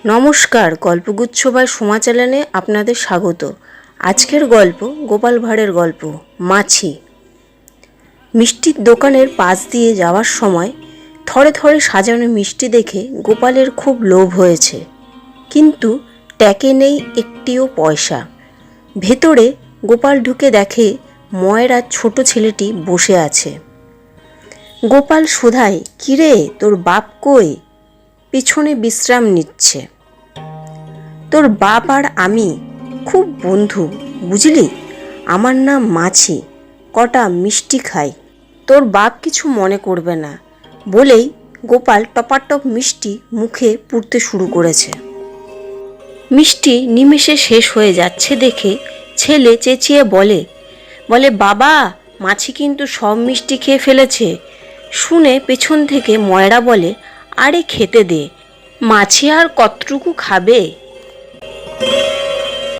নমস্কার, গল্পগুচ্ছ বাই সোমা চ্যানেলে আপনাদের স্বাগত। আজকের গল্প গোপাল ভাঁড়ের গল্প মাছি। মিষ্টির দোকানের পাশ দিয়ে যাওয়ার সময় থরে থরে সাজানো মিষ্টি দেখে গোপালের খুব লোভ হয়েছে, কিন্তু ট্যাকে নেই একটিও পয়সা। ভেতরে গোপাল ঢুকে দেখে ময়রার ছোট ছেলেটি বসে আছে। গোপাল শোধায়, কিরে তোর বাপ কই? পিছনে বিশ্রাম নিচ্ছে। তোর বাপ আর আমি খুব বন্ধু, বুঝলি? আমার নাম মাছি, কটা মিষ্টি খাই। তোর বাপ কিছু মনে করবে না বলেই গোপাল টপাটপ মিষ্টি মুখে পুরতে শুরু করেছে। মিষ্টি নিমেষে শেষ হয়ে যাচ্ছে দেখে ছেলে চেঁচিয়ে বলে, বাবা, মাছি কিন্তু সব মিষ্টি খেয়ে ফেলেছে। শুনে পেছন থেকে ময়রা বলে, আরে খেতে দে, মাছি আর কতটুকু খাবে?